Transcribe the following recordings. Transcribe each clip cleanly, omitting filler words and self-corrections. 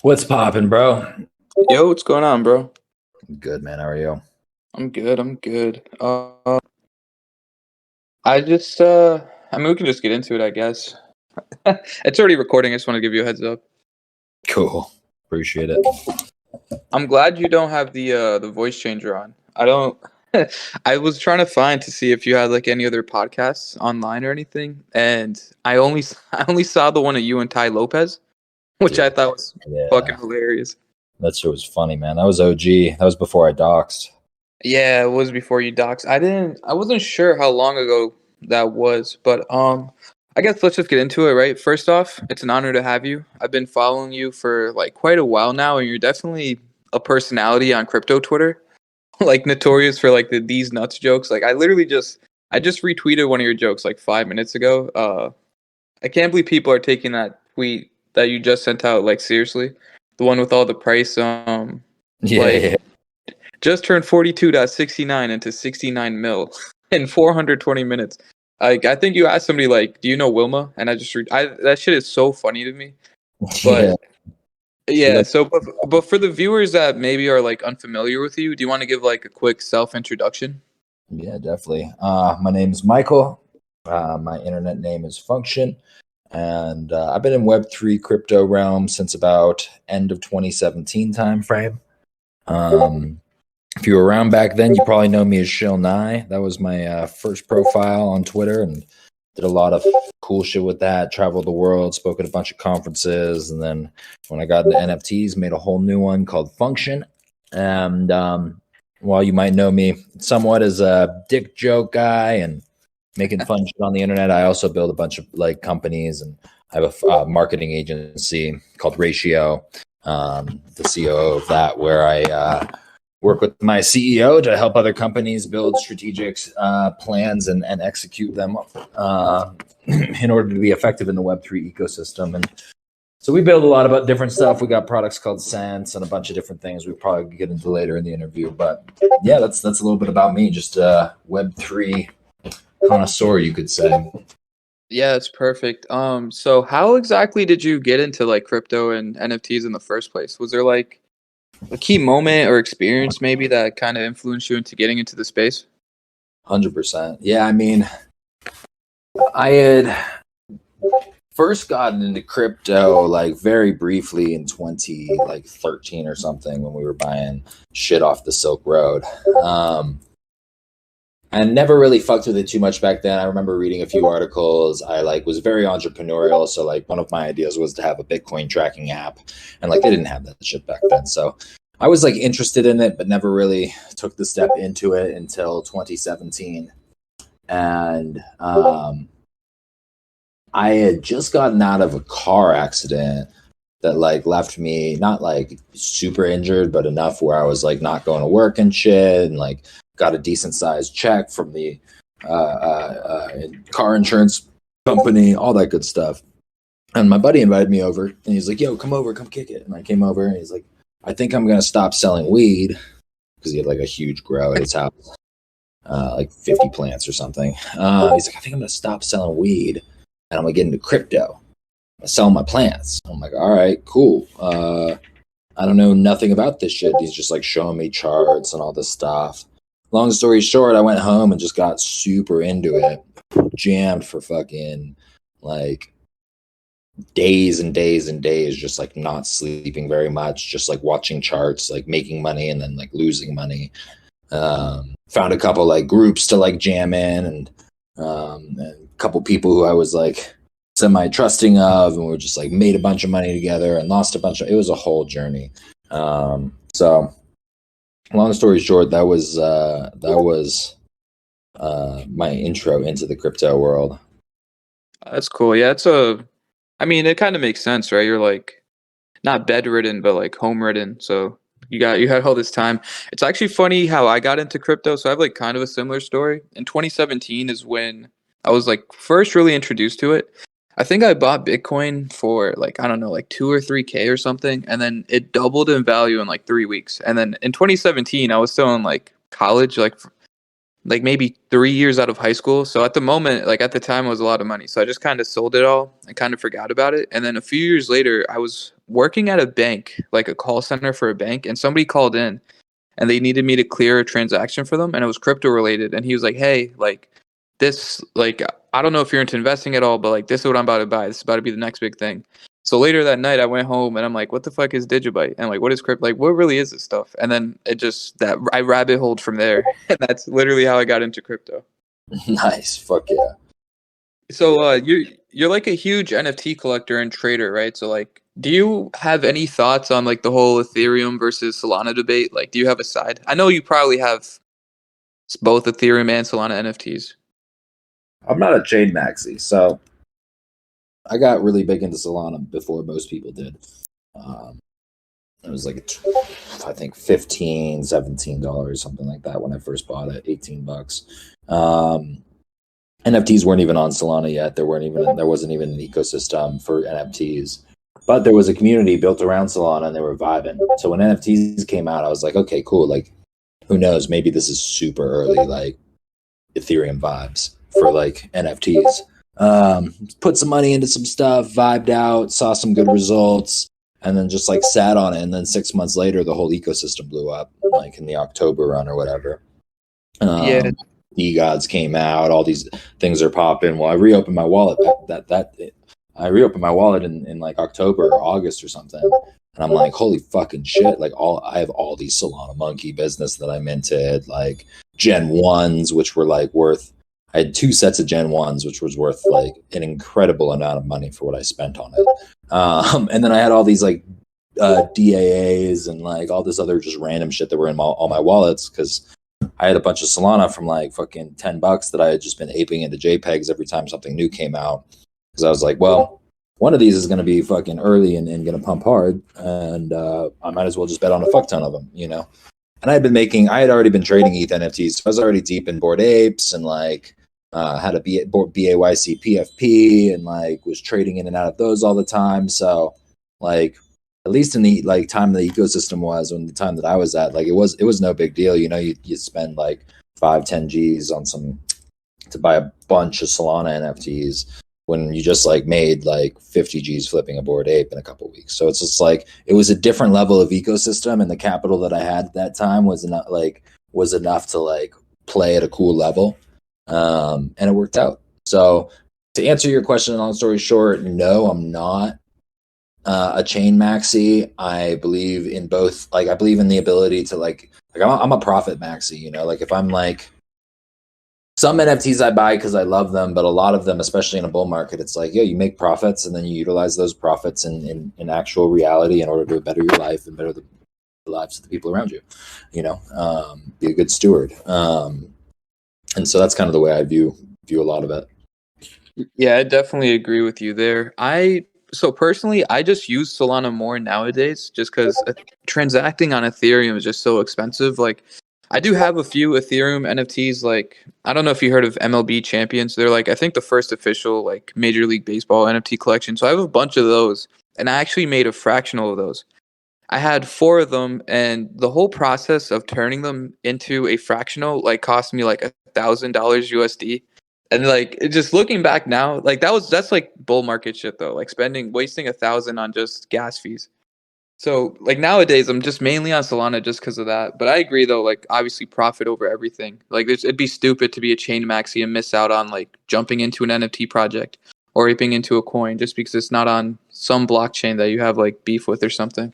What's poppin', bro? Yo, what's going on, bro? Good, man. How are you? I'm good. I'm good. I just, I mean, we can just get into it, I guess. It's already recording. I just want to give you a heads up. Cool. Appreciate it. I'm glad you don't have the voice changer on. I don't. I was trying to find to see if you had like any other podcasts online or anything, and I only saw the one of you and Ty Lopez, which I Dude, thought was fucking yeah. hilarious. That shit was funny, man. That was OG. That was before I doxed. Yeah, it was before you docs. I wasn't sure how long ago that was, but I guess let's just get into it, right? First off, it's an honor to have you. I've been following you for like quite a while now, and you're definitely a personality on crypto Twitter, like notorious for like the these nuts jokes. Like I just retweeted one of your jokes like 5 minutes ago. I can't believe people are taking that tweet that you just sent out like seriously. The one with all the price Yeah, like yeah. just turned 42.69 into 69 mil in 420 minutes. Like I think you asked somebody like, "Do you know Wilma?" And I that shit is so funny to me. Yeah. But She yeah, like, so but for the viewers that maybe are like unfamiliar with you, do you want to give like a quick self introduction? yeah, definitely. My name's Michael. My internet name is Function. And I've been in Web3 crypto realm since about end of 2017 time frame. Um, if you were around back then, you probably know me as Shill Nye. That was my first profile on Twitter, and did a lot of cool shit with that. Traveled the world, spoke at a bunch of conferences, and then when I got into NFTs, made a whole new one called Function. And while you might know me somewhat as a dick joke guy and making fun shit on the internet, I also build a bunch of like companies, and I have a marketing agency called Ratio. The COO of that, where I work with my CEO to help other companies build strategic plans and execute them in order to be effective in the Web3 ecosystem. And so we build a lot about different stuff. We got products called Sense and a bunch of different things we probably get into later in the interview. But yeah, that's a little bit about me. Just a Web3 connoisseur, you could say. Yeah, it's perfect. So how exactly did you get into like crypto and NFTs in the first place? Was there like a key moment or experience maybe that kind of influenced you into getting into the space? 100%. Yeah, I mean, I had first gotten into crypto like very briefly in 2013 or something when we were buying shit off the Silk Road. And never really fucked with it too much back then. I remember reading a few articles. I like was very entrepreneurial, so like one of my ideas was to have a Bitcoin tracking app, and like they didn't have that shit back then. So I was like interested in it, but never really took the step into it until 2017. And I had just gotten out of a car accident that like left me not like super injured, but enough where I was like not going to work and shit, and like got a decent sized check from the car insurance company, all that good stuff. And my buddy invited me over, and he's like, "Yo, come over, come kick it." And I came over, and he's like, "I think I'm gonna stop selling weed," because he had like a huge grow at his house, like 50 plants or something. He's like, "I think I'm gonna stop selling weed, and I'm gonna get into crypto. I sell my plants." I'm like, "All right, cool. I don't know nothing about this shit." He's just like showing me charts and all this stuff. Long story short, I went home and just got super into it, jammed for fucking like days and days and days, just like not sleeping very much, just like watching charts, like making money and then like losing money. Found a couple like groups to like jam in, and a couple people who I was like semi trusting of, and we just like made a bunch of money together and lost a bunch of. It was a whole journey. So long story short, that was my intro into the crypto world. That's cool. Yeah, I mean, it kind of makes sense, right? You're like not bedridden, but like home ridden. So you had all this time. It's actually funny how I got into crypto. So I have like kind of a similar story. In 2017 is when I was like first really introduced to it. I think I bought Bitcoin for like I don't know, like 2 or 3K or something, and then it doubled in value in like 3 weeks. And then in 2017, I was still in like college, like like maybe 3 years out of high school. So at the moment, like at the time, it was a lot of money. So I just kind of sold it all and kind of forgot about it. And then a few years later, I was working at a bank, like a call center for a bank, and somebody called in and they needed me to clear a transaction for them, and it was crypto related. And he was like, "Hey, like this, like I don't know if you're into investing at all, but like this is what I'm about to buy. This is about to be the next big thing." So later that night, I went home and I'm like, "What the fuck is Digibyte? And like, what is crypto? Like, what really is this stuff?" And then it just that I rabbit holed from there, and that's literally how I got into crypto. Nice. Fuck yeah. So you're like a huge NFT collector and trader, right? So like, do you have any thoughts on like the whole Ethereum versus Solana debate? Like, do you have a side? I know you probably have both Ethereum and Solana NFTs. I'm not a chain maxi, so I got really big into Solana before most people did. It was like I think $15-17, something like that when I first bought it, $18. NFTs weren't even on Solana yet. There wasn't even an ecosystem for NFTs, but there was a community built around Solana and they were vibing. So when NFTs came out, I was like, okay, cool. Like, who knows? Maybe this is super early, like Ethereum vibes for like NFTs. Put some money into some stuff, vibed out, saw some good results, and then just like sat on it. And then 6 months later, the whole ecosystem blew up, like in the October run or whatever. Yeah. DeGods came out, all these things are popping. Well, I reopened my wallet. I reopened my wallet in like October or August or something. And I'm like, holy fucking shit. Like I have all these Solana monkey business that I minted, like Gen 1s, which were like worth, I had 2 sets of Gen 1s, which was worth like an incredible amount of money for what I spent on it. And then I had all these like DAAs and like all this other just random shit that were in all my wallets because I had a bunch of Solana from like fucking $10 that I had just been aping into JPEGs every time something new came out. Because I was like, well, one of these is going to be fucking early and going to pump hard, and I might as well just bet on a fuck ton of them, you know. And I had already been trading ETH NFTs, so I was already deep in Bored Apes and like had a BAYC PFP and like was trading in and out of those all the time. So like at least in the like time the ecosystem was, when the time that I was at, like it was no big deal, you know. You spend like 5-10 G's on some to buy a bunch of Solana NFTs when you just like made like 50 G's flipping a Bored Ape in a couple of weeks. So it's just like it was a different level of ecosystem, and the capital that I had at that time was enough to like play at a cool level, and it worked out. So to answer your question, long story short, no, I'm not a chain maxi. I believe in both. Like I believe in the ability to like I'm a profit maxi. You know, like if I'm like some NFTs I buy because I love them, but a lot of them, especially in a bull market, it's like, you make profits and then you utilize those profits in actual reality in order to better your life and better the lives of the people around you. You know, be a good steward. And so that's kind of the way I view a lot of it. Yeah, I definitely agree with you there. So personally, I just use Solana more nowadays just because transacting on Ethereum is just so expensive. Like, I do have a few Ethereum NFTs. Like, I don't know if you heard of MLB Champions. They're like, I think the first official like Major League Baseball NFT collection. So I have a bunch of those, and I actually made a fractional of those. I had 4 of them, and the whole process of turning them into a fractional like cost me like $1,000 USD. And like just looking back now, like that's like bull market shit though. Like wasting 1,000 on just gas fees. So like nowadays, I'm just mainly on Solana just because of that. But I agree though, like obviously profit over everything. Like it'd be stupid to be a chain maxi and miss out on like jumping into an NFT project or aping into a coin just because it's not on some blockchain that you have like beef with or something.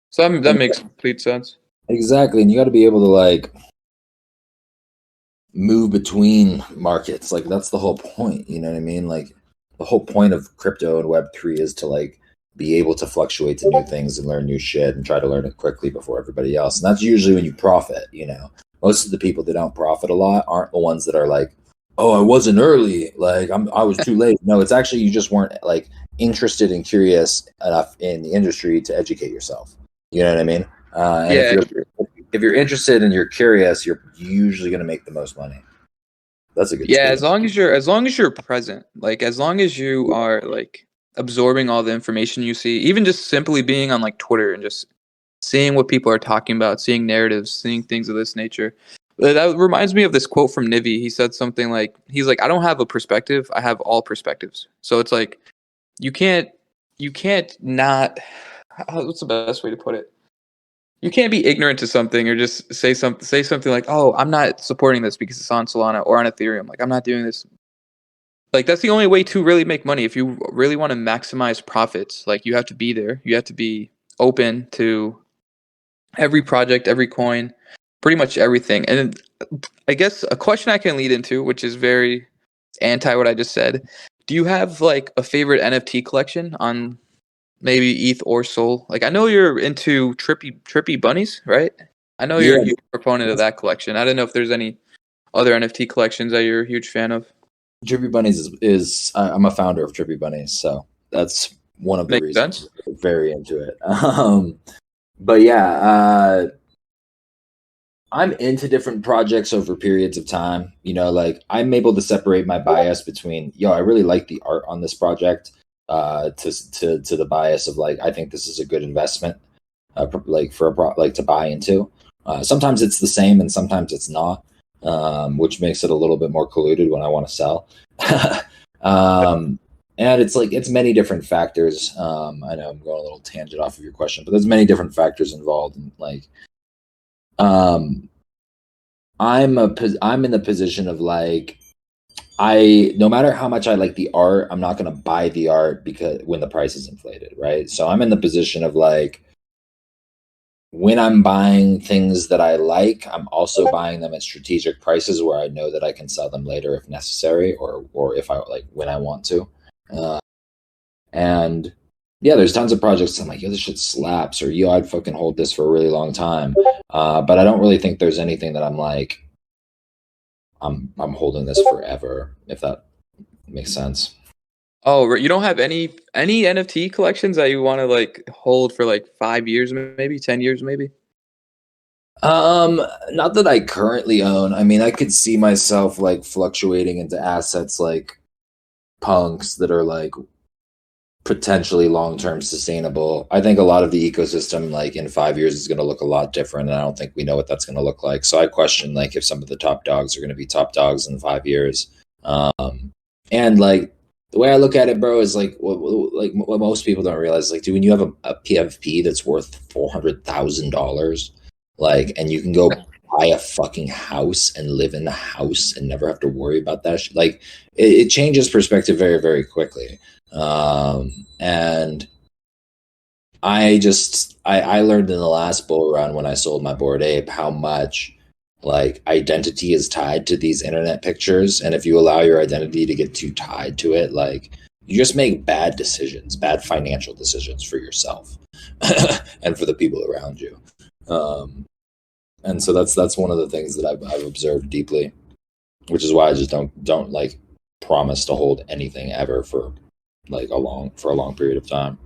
So that makes complete sense. Exactly, and you got to be able to like move between markets. Like that's the whole point. You know what I mean? Like the whole point of crypto and Web3 is to like be able to fluctuate to new things and learn new shit and try to learn it quickly before everybody else. And that's usually when you profit, you know. Most of the people that don't profit a lot aren't the ones that are like, oh, I wasn't early, like I was too late. No, it's actually you just weren't like interested and curious enough in the industry to educate yourself. You know what I mean? And if you're interested and you're curious, you're usually going to make the most money. That's a good Yeah, as long as you're present, like as long as you are like absorbing all the information you see, even just simply being on like Twitter and just seeing what people are talking about, seeing narratives, seeing things of this nature. That reminds me of this quote from Nivi. He said something like, he's like, I don't have a perspective, I have all perspectives. So it's like you can't not, what's the best way to put it? You can't be ignorant to something or just say something like, oh, I'm not supporting this because it's on Solana or on Ethereum. Like, I'm not doing this. Like, that's the only way to really make money. If you really want to maximize profits, like, you have to be there. You have to be open to every project, every coin, pretty much everything. And I guess a question I can lead into, which is very anti what I just said. Do you have like a favorite NFT collection on maybe ETH or Sol? Like, I know you're into Trippy Bunnies, right? I know you're a huge proponent of that collection. I don't know if there's any other NFT collections that you're a huge fan of. Trippy Bunnies is I'm a founder of Trippy Bunnies, so that's one of the Makes reasons sense. I'm very into it. But yeah, I'm into different projects over periods of time. You know, like I'm able to separate my bias between, I really like the art on this project, to the bias of like, I think this is a good investment, like for like to buy into. Sometimes it's the same and sometimes it's not, which makes it a little bit more colluded when I want to sell. And it's like, it's many different factors. I know I'm going a little tangent off of your question, but there's many different factors involved. And like, I'm in the position of like, no matter how much I like the art, I'm not going to buy the art because when the price is inflated, right? So I'm in the position of like, when I'm buying things that I like, I'm also buying them at strategic prices where I know that I can sell them later if necessary, or if I like when I want to. And yeah, there's tons of projects I'm like, this shit slaps, or I'd fucking hold this for a really long time. But I don't really think there's anything that I'm like, I'm holding this forever, if that makes sense. Oh, you don't have any NFT collections that you want to like hold for like 5 years, maybe 10 years, maybe? Not that I currently own. I mean, I could see myself like fluctuating into assets like punks that are like potentially long-term sustainable. I think a lot of the ecosystem like in 5 years is going to look a lot different, and I don't think we know what that's going to look like. So I question like if some of the top dogs are going to be top dogs in 5 years. And like the way I look at it, bro, is like what most people don't realize. Like, dude, when you have a PFP that's worth $400,000, like, and you can go buy a fucking house and live in the house and never have to worry about that shit, like it changes perspective very, very quickly. And I learned in the last bull run when I sold my Bored Ape how much like identity is tied to these internet pictures, and if you allow your identity to get too tied to it, like you just make bad decisions, bad financial decisions for yourself and for the people around you. And so that's one of the things that I've observed deeply, which is why I just don't like promise to hold anything ever for like a long period of time.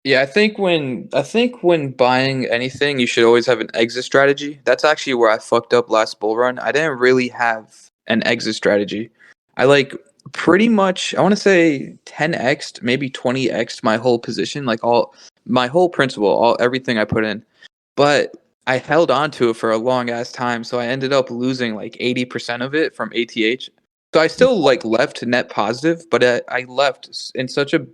Yeah, I think when buying anything, you should always have an exit strategy. That's actually where I fucked up last bull run. I didn't really have an exit strategy. I like pretty much, I want to say 10x, maybe 20x my whole position, like all my whole principal, everything I put in. But I held on to it for a long ass time, so I ended up losing like 80% of it from ATH. So I still like left net positive, but I left in such a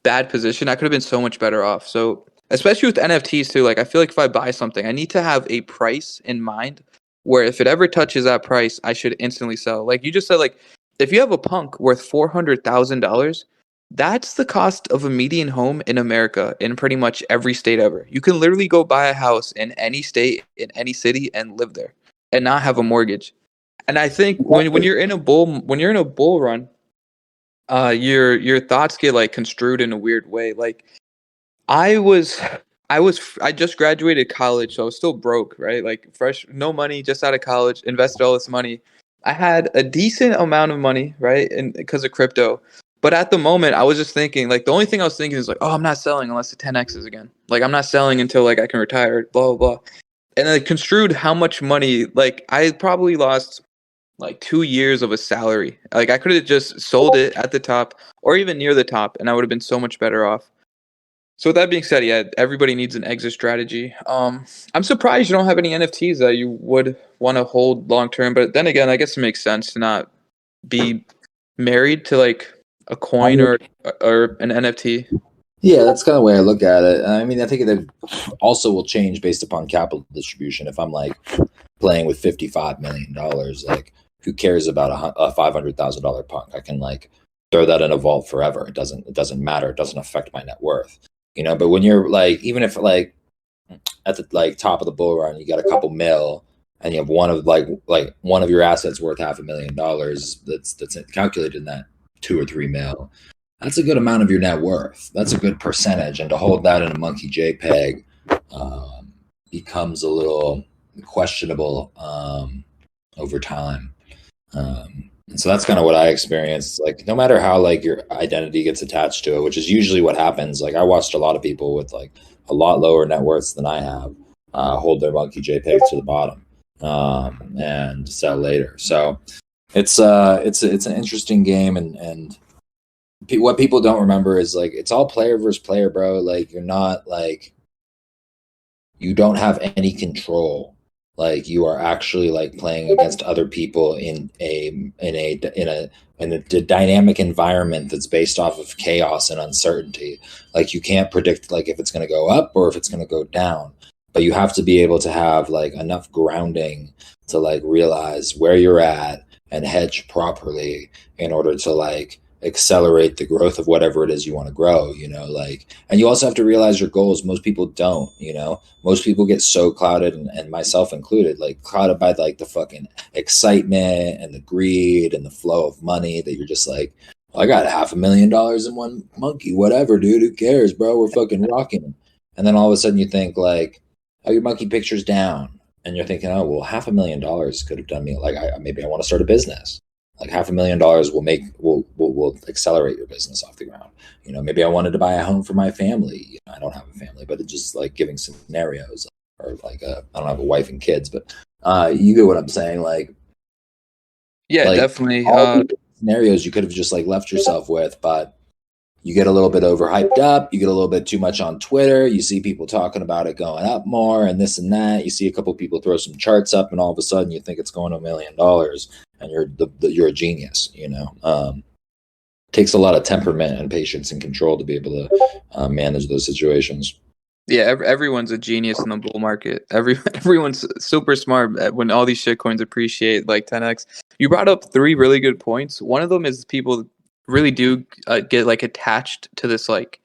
bad position. I could have been so much better off. So especially with NFTs too, like I feel like if I buy something, I need to have a price in mind where if it ever touches that price, I should instantly sell. Like you just said, like if you have a punk worth $400,000, that's the cost of a median home in America in pretty much every state ever. You can literally go buy a house in any state, in any city, and live there and not have a mortgage. And I think when you're in a bull run, your thoughts get like construed in a weird way. Like I was I just graduated college, so I was still broke, right? Like fresh, no money, just out of college, invested all this money. I had a decent amount of money, right? And because of crypto. But at the moment, I was just thinking, like the only thing I was thinking is like, oh, I'm not selling unless it 10x's again. Like I'm not selling until like I can retire, blah blah blah. And I construed how much money, like I probably lost like 2 years of a salary. Like I could have just sold it at the top or even near the top, and I would have been so much better off. So with that being said, yeah, everybody needs an exit strategy. I'm surprised you don't have any NFTs that you would want to hold long term, but then again, I guess it makes sense to not be married to like a coin or an NFT. Yeah, that's kind of the way I look at it. I mean, I think that also will change based upon capital distribution. If I'm like playing with $55 million, like who cares about a $500,000 punk? I can like throw that in a vault forever. It doesn't matter. It doesn't affect my net worth. But when you're like, even if like at the like top of the bull run, you got a couple mil, and you have one of your assets worth $500,000 that's calculated in that 2 or 3 mil. That's a good amount of your net worth. That's a good percentage, and to hold that in a monkey JPEG becomes a little questionable over time. And so that's kind of what I experienced. Like, no matter how like your identity gets attached to it, which is usually what happens. Like, I watched a lot of people with like a lot lower net worths than I have hold their monkey JPEGs to the bottom and sell later. So it's an interesting game, and what people don't remember is like it's all player versus player, bro. Like, you're not like, you don't have any control. Like, you are actually like playing against other people in a dynamic environment that's based off of chaos and uncertainty. Like, you can't predict like if it's going to go up or if it's going to go down, but you have to be able to have like enough grounding to like realize where you're at and hedge properly in order to like accelerate the growth of whatever it is you want to grow, like, and you also have to realize your goals. Most people don't, most people get so clouded, and myself included, like clouded by like the fucking excitement and the greed and the flow of money that you're just like, well, I got $500,000 in one monkey, whatever, dude, who cares, bro, we're fucking rocking. And then all of a sudden you think like, oh, your monkey picture's down, and you're thinking, oh, well, $500,000 could have done me, like, maybe I want to start a business. Like $500,000 will accelerate your business off the ground. Maybe I wanted to buy a home for my family. I don't have a family, but it's just like giving scenarios, or like I don't have a wife and kids, but you get what I'm saying. Like, yeah, like, definitely. All scenarios you could have just like left yourself with, but you get a little bit overhyped up. You get a little bit too much on Twitter. You see people talking about it going up more and this and that. You see a couple people throw some charts up, and all of a sudden you think it's going to $1 million, and you're a genius. Takes a lot of temperament and patience and control to be able to manage those situations. Yeah, everyone's a genius in the bull market. Everyone's super smart when all these shitcoins appreciate like 10x. You brought up 3 really good points. One of them is people really do get like attached to this like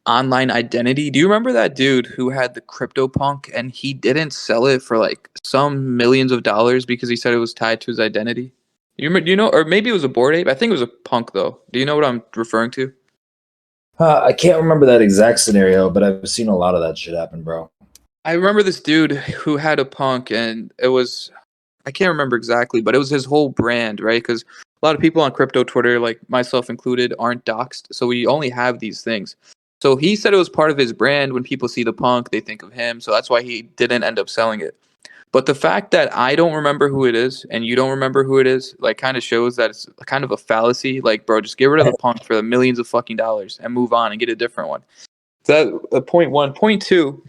online identity. Do you remember that dude who had the CryptoPunk and he didn't sell it for like some millions of dollars because he said it was tied to his identity? Or maybe it was a Bored Ape. I think it was a punk though. Do you know what I'm referring to? I can't remember that exact scenario, but I've seen a lot of that shit happen, bro. I remember this dude who had a punk, and it was, I can't remember exactly, but it was his whole brand, right? Because a lot of people on crypto Twitter, like myself included, aren't doxxed, so we only have these things. So he said it was part of his brand. When people see the punk, they think of him, so that's why he didn't end up selling it. But the fact that I don't remember who it is and you don't remember who it is, like, kind of shows that it's kind of a fallacy. Like, bro, just get rid of the punk for the millions of fucking dollars and move on and get a different one. So that point 1. Point 2,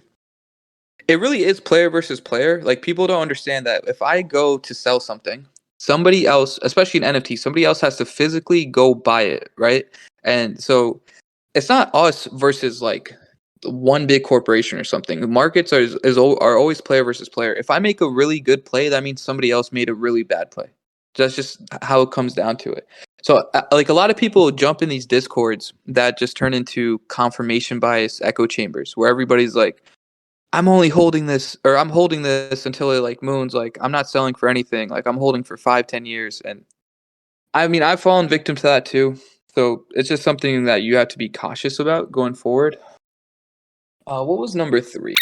it really is player versus player. Like, people don't understand that if I go to sell something, somebody else, especially an NFT, somebody else has to physically go buy it, right? And so it's not us versus like one big corporation or something. The markets are always player versus player. If I make a really good play, that means somebody else made a really bad play. That's just how it comes down to it. So like a lot of people jump in these discords that just turn into confirmation bias echo chambers where everybody's like, I'm only holding this, or I'm holding this until it like moons. Like, I'm not selling for anything. Like, I'm holding for 5-10 years. And I mean, I've fallen victim to that too. So it's just something that you have to be cautious about going forward. What was number 3?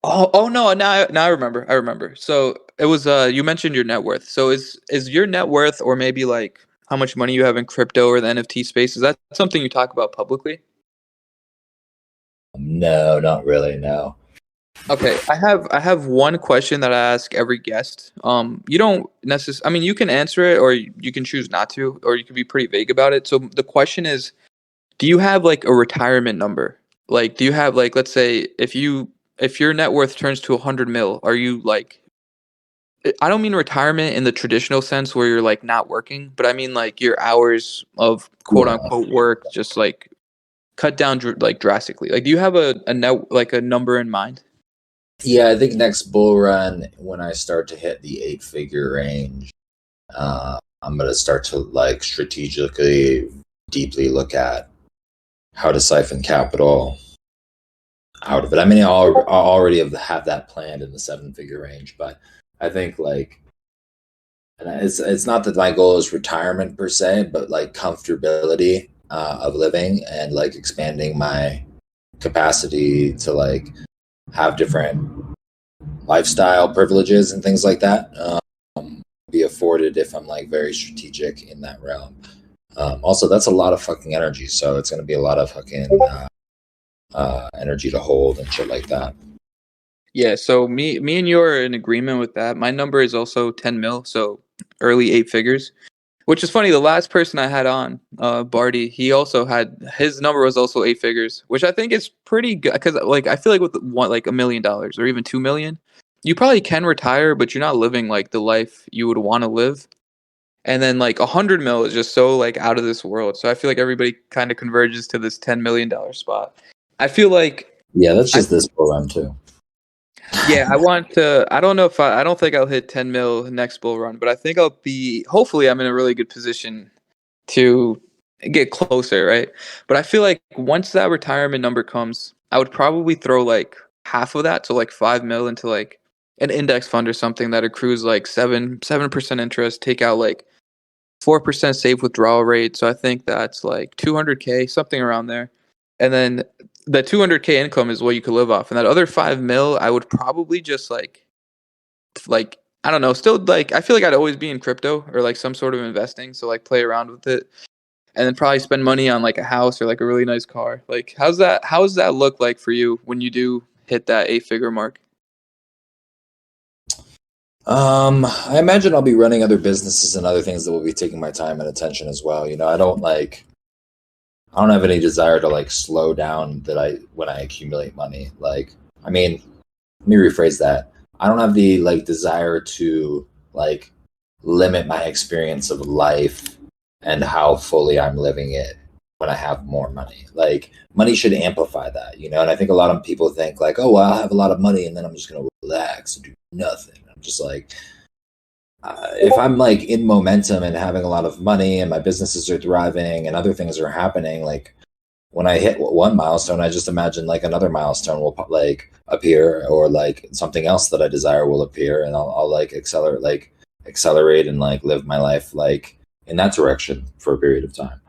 Oh no! Now I remember. I remember. So it was you mentioned your net worth. So is your net worth, or maybe like how much money you have in crypto or the NFT space, is that something you talk about publicly? No, not really. No. Okay, I have one question that I ask every guest. You don't necessarily. I mean, you can answer it, or you can choose not to, or you can be pretty vague about it. So the question is, do you have like a retirement number? Like, do you have like, let's say, if your net worth turns to 100 mil, are you like? I don't mean retirement in the traditional sense where you're like not working, but I mean like your hours of quote Yeah. unquote work just like cut down like drastically. Like, do you have a net like a number in mind? Yeah, I think next bull run, when I start to hit the 8-figure range, I'm gonna start to like strategically, deeply look at how to siphon capital out of it. I mean, I already have that planned in the 7-figure range, but I think like, and it's not that my goal is retirement per se, but like comfortability of living and like expanding my capacity to like have different lifestyle privileges and things like that be afforded if I'm like very strategic in that realm. Also, that's a lot of fucking energy, so it's going to be a lot of fucking energy to hold and shit like that. Yeah, so me and you are in agreement with that. My number is also 10 mil, so early 8 figures. Which is funny, the last person I had on, Barty, he also had his number was also 8 figures, which I think is pretty good because like I feel like with one like $1 million or even 2 million, you probably can retire, but you're not living like the life you would want to live. And then like 100 mil is just so like out of this world. So I feel like everybody kind of converges to this $10 million spot. I feel like Yeah, that's I just this program too. Yeah, I want to. I don't know if I don't think I'll hit 10 mil next bull run, but I think I'll be. Hopefully, I'm in a really good position to get closer, right? But I feel like once that retirement number comes, I would probably throw like half of that, so like 5 mil into like an index fund or something that accrues like 7% interest. Take out like 4% safe withdrawal rate. So I think that's like 200K, something around there. And then the 200K income is what you could live off. And that other 5 mil, I would probably just like, I don't know, still like, I feel like I'd always be in crypto or like some sort of investing. So like play around with it and then probably spend money on like a house or like a really nice car. Like, how's that look like for you when you do hit that 8 figure mark? I imagine I'll be running other businesses and other things that will be taking my time and attention as well. You know, I don't have any desire to like slow down when I accumulate money. Like, I mean, let me rephrase that. I don't have the like desire to like limit my experience of life and how fully I'm living it when I have more money. Like, money should amplify that, you know? And I think a lot of people think like, oh, well, I'll have a lot of money and then I'm just going to relax and do nothing. I'm just like, if I'm like in momentum and having a lot of money and my businesses are thriving and other things are happening, like when I hit one milestone, I just imagine like another milestone will like appear or like something else that I desire will appear, and I'll like accelerate and like live my life like in that direction for a period of time.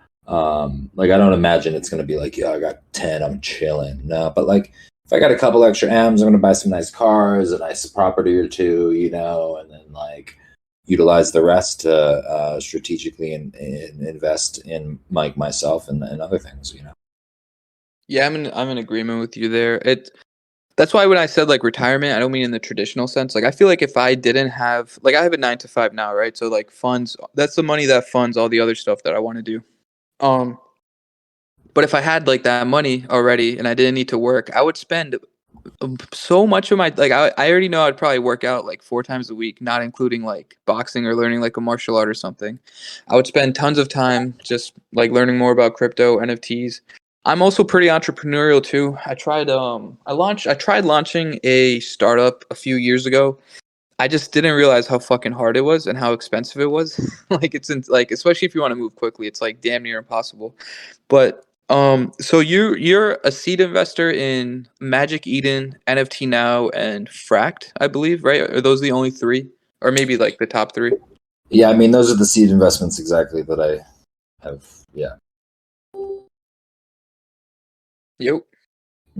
Like I don't imagine it's gonna be like, yeah, I got 10, I'm chilling. No, but like if I got a couple extra M's, I'm gonna buy some nice cars, a nice property or two, you know, and then like utilize the rest to strategically and invest in like myself and other things, you know. Yeah, I'm in agreement with you there. That's why when I said like retirement, I don't mean in the traditional sense. Like I feel like if I didn't have like I have a 9 to 5 now, right? So like funds, that's the money that funds all the other stuff that I want to do. Um, but if I had like that money already and I didn't need to work, I would spend so much of my like I already know I'd probably work out like 4 times a week, not including like boxing or learning like a martial art or something. I would spend tons of time just like learning more about crypto, NFTs. I'm also pretty entrepreneurial too. I tried launching a startup a few years ago. I just didn't realize how fucking hard it was and how expensive it was. Like like especially if you want to move quickly, it's like damn near impossible. But so you're a seed investor in MagicEden, NFTNow, and Frakt, I believe, right? Are those the only three, or maybe like the top three? Yeah, I mean those are the seed investments exactly that I have. Yeah. Yep.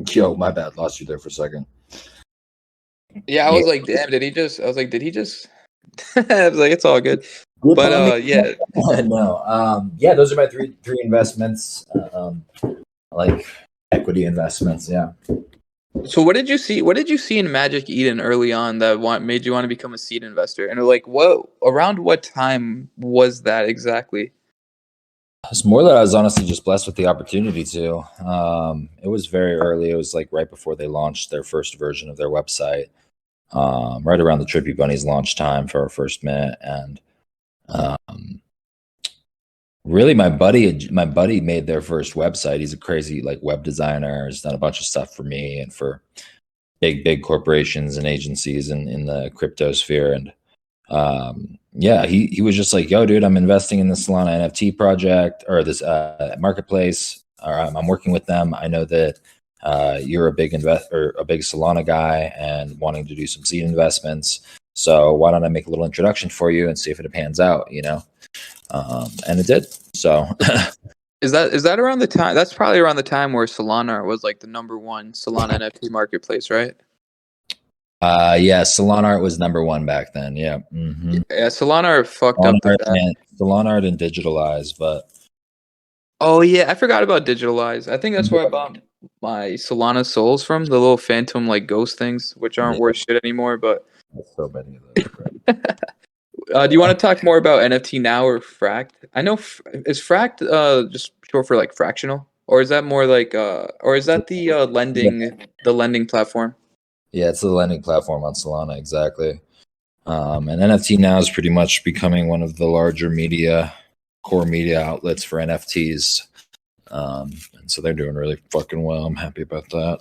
Yo, my bad, lost you there for a second. Yeah, I Yeah. was like, damn, did he just? I was like, did he just? I was like, it's all good. Good But timing. yeah, No. Yeah, those are my three investments. Like equity investments. Yeah. So what did you see? What did you see in MagicEden early on that made you want to become a seed investor? And like, what around what time was that exactly? It's more that I was honestly just blessed with the opportunity to. It was very early. It was like right before they launched their first version of their website, right around the Trippy Bunnies launch time for our first mint. And um, really, my buddy made their first website. He's a crazy like web designer. He's done a bunch of stuff for me and for big corporations and agencies in the crypto sphere. And yeah, he was just like, yo, dude, I'm investing in the Solana NFT project or this marketplace, or I'm working with them. I know that you're a big a big Solana guy and wanting to do some seed investments. So why don't I make a little introduction for you and see if it pans out, you know? And it did. So Is that around the time? That's probably around the time where Solana was like the #1 Solana NFT marketplace, right? yeah, Solana Art was #1 back then. Yeah. Mm-hmm. Yeah, Solana fucked up the best. Solana Art and Digitalize, but Oh yeah, I forgot about Digitalize. I think that's where I bought my Solana souls from, the little phantom like ghost things, which aren't worth shit anymore. But so many of those. do you want to talk more about NFTNow or Frakt? I know is Frakt just short for like fractional, or is that more like or is that the lending platform? Yeah, it's the lending platform on Solana, exactly. And NFTNow is pretty much becoming one of the larger core media outlets for NFTs. And so they're doing really fucking well. I'm happy about that.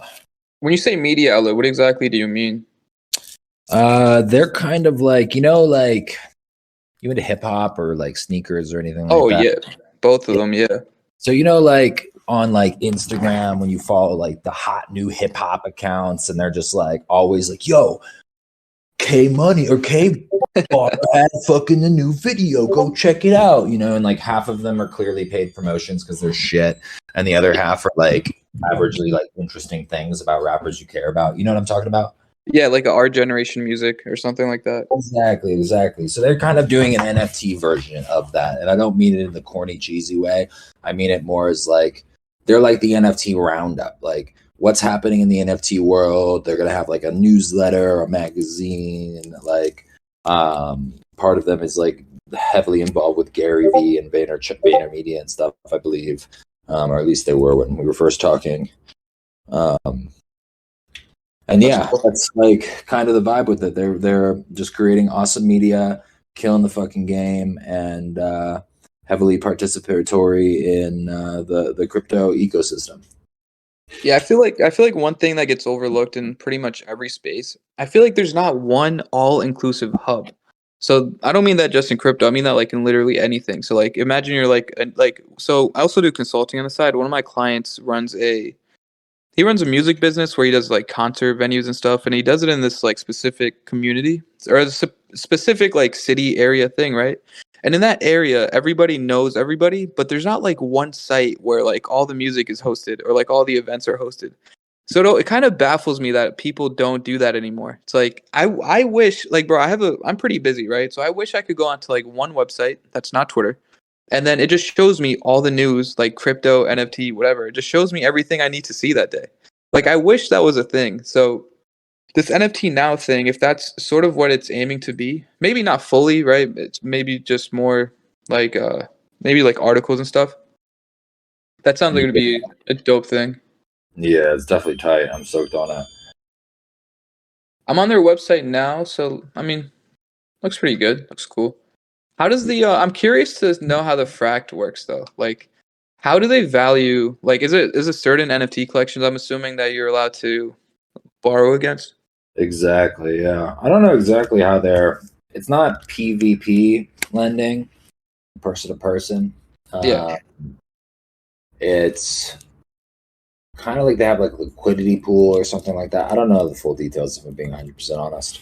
When you say media outlet, what exactly do you mean? They're kind of like, you know, like you into hip hop or like sneakers or anything like that? Oh yeah, both of them, yeah. So, you know, like on like Instagram, when you follow like the hot new hip hop accounts and they're just like always like, yo, K Money or K had fucking a new video, go check it out, you know, and like half of them are clearly paid promotions because they're shit, and the other half are like averagely like interesting things about rappers you care about. You know what I'm talking about? Yeah, like our generation music or something like that. Exactly. So they're kind of doing an NFT version of that, and I don't mean it in the corny, cheesy way. I mean it more as like they're like the NFT roundup, like what's happening in the NFT world. They're gonna have like a newsletter, a magazine, like part of them is like heavily involved with Gary Vee and VaynerMedia and stuff, I believe, or at least they were when we were first talking. And yeah, that's like kind of the vibe with it. They're just creating awesome media, killing the fucking game, and heavily participatory in the crypto ecosystem. Yeah, I feel like one thing that gets overlooked in pretty much every space, I feel like there's not one all-inclusive hub. So I don't mean that just in crypto. I mean that like in literally anything. So like imagine you're like so I also do consulting on the side. One of my clients runs a music business where he does like concert venues and stuff, and he does it in this like specific community or a specific like city area thing, right? And in that area, everybody knows everybody, but there's not like one site where like all the music is hosted or like all the events are hosted. So it kind of baffles me that people don't do that anymore. It's like I wish like bro, I'm pretty busy, right? So I wish I could go onto like one website that's not Twitter, and then it just shows me all the news, like crypto, NFT, whatever. It just shows me everything I need to see that day. Like I wish that was a thing. So this NFTNow thing, if that's sort of what it's aiming to be, maybe not fully, right? It's maybe just more like maybe like articles and stuff. That sounds like it'd be a dope thing. Yeah, it's definitely tight. I'm stoked on it. I'm on their website now, so I mean, looks pretty good. Looks cool. How does the I'm curious to know how the Frakt works though. Like how do they value like is it certain NFT collections I'm assuming that you're allowed to borrow against? Exactly. Yeah, I don't know exactly how it's not PvP lending, person to person. Yeah. It's kind of like they have like a liquidity pool or something like that. I don't know the full details if I'm being 100% honest.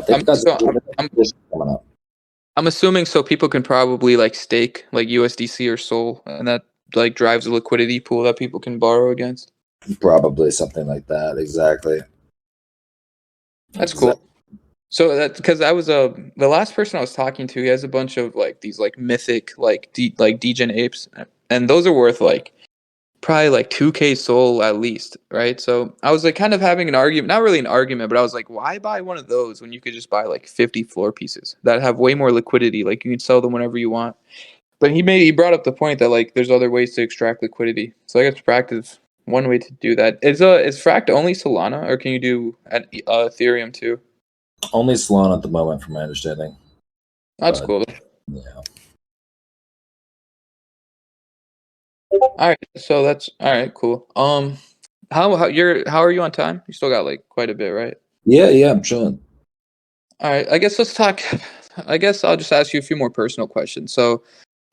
They've got coming up. I'm assuming so people can probably like stake like USDC or Sol, and that like drives a liquidity pool that people can borrow against. Probably something like that. Exactly. That's cool. So that because I was the last person I was talking to, he has a bunch of like these like mythic like degen apes, and those are worth like probably like 2K Sol at least, right? So I was like kind of having an argument, not really an argument, but I was like, why buy one of those when you could just buy like 50 floor pieces that have way more liquidity? Like you can sell them whenever you want. But he brought up the point that like there's other ways to extract liquidity. So I guess Frakt is one way to do that. Is Frakt only Solana, or can you do Ethereum too? Only Solana at the moment, from my understanding. That's cool. Yeah. All right, so that's all right. Cool. How are you on time? You still got like quite a bit, right? Yeah, I'm chilling. All right, I guess let's talk. I guess I'll just ask you a few more personal questions. So,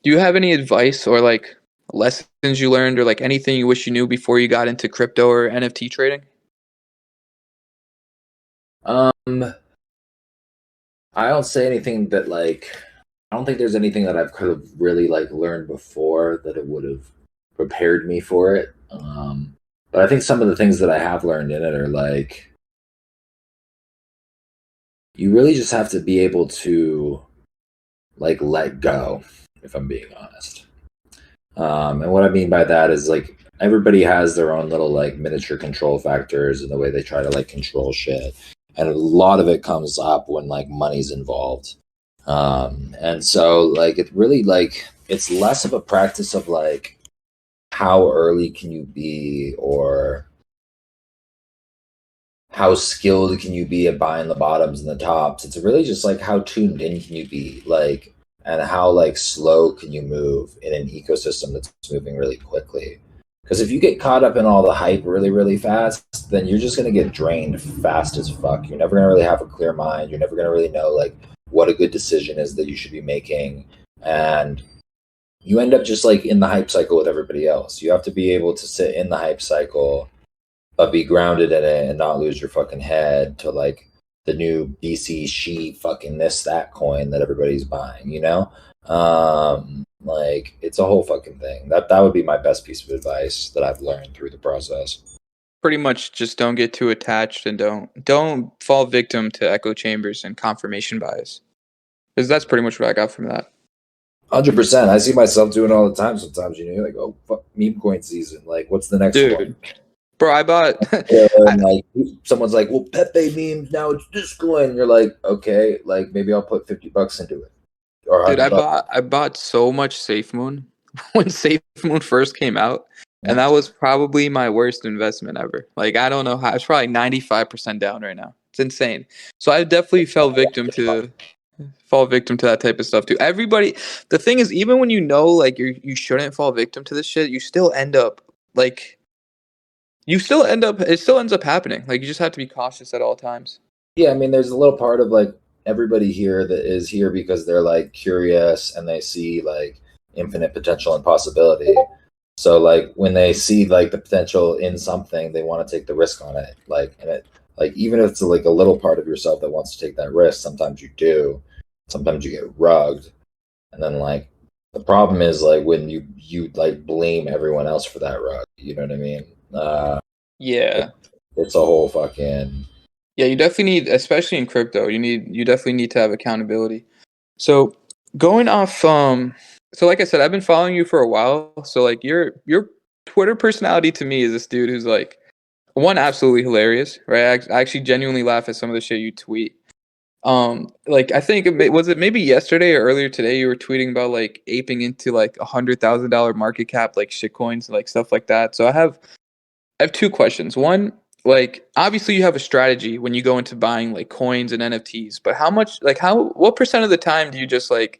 do you have any advice or like lessons you learned or like anything you wish you knew before you got into crypto or NFT trading? I don't say anything that like I don't think there's anything that I've kind of really like learned before that it would have prepared me for it. But I think some of the things that I have learned in it are like you really just have to be able to like let go, if I'm being honest. And what I mean by that is like everybody has their own little like miniature control factors and the way they try to like control shit. And a lot of it comes up when like money's involved. And so like it really like it's less of a practice of like how early can you be or how skilled can you be at buying the bottoms and the tops. It's really just like how tuned in can you be, like, and how like slow can you move in an ecosystem that's moving really quickly. Because if you get caught up in all the hype really, really fast, then you're just gonna get drained fast as fuck. You're never gonna really have a clear mind. You're never gonna really know like what a good decision is that you should be making. And you end up just like in the hype cycle with everybody else. You have to be able to sit in the hype cycle but be grounded in it and not lose your fucking head to like the new BC sheet fucking that coin that everybody's buying, you know? Like it's a whole fucking thing. That would be my best piece of advice that I've learned through the process. Pretty much just don't get too attached and don't fall victim to echo chambers and confirmation bias. Because that's pretty much what I got from that. 100%. I see myself doing it all the time sometimes, you know, you're like, oh, fuck, meme coin season. Like, what's the next one? Bro, I bought. And like someone's like, "Well, Pepe memes now it's this coin." And you're like, "Okay, like maybe I'll put $50 into it." Or dude, I bought so much Safemoon when Safemoon first came out, and that was probably my worst investment ever. Like I don't know how. It's probably 95% down right now. It's insane. So I definitely fell victim to that type of stuff too. Everybody. The thing is, even when you know like you shouldn't fall victim to this shit, you still end up like. It still ends up happening. Like you just have to be cautious at all times. Yeah, I mean, there's a little part of like everybody here that is here because they're like curious and they see like infinite potential and possibility. So like when they see like the potential in something, they want to take the risk on it. Like and it like even if it's like a little part of yourself that wants to take that risk, sometimes you do. Sometimes you get rugged. And then like the problem is like when you like blame everyone else for that rug. You know what I mean? Yeah, it's a whole fucking you definitely need, especially in crypto, you definitely need to have accountability. So going off so like I said, I've been following you for a while, so like your Twitter personality to me is this dude who's like one, absolutely hilarious, right? I actually genuinely laugh at some of the shit you tweet. Like I think was it maybe yesterday or earlier today you were tweeting about like aping into like $100,000 market cap like shitcoins, like stuff like that. So I have two questions. One, like obviously you have a strategy when you go into buying like coins and NFTs, but what percent of the time do you just like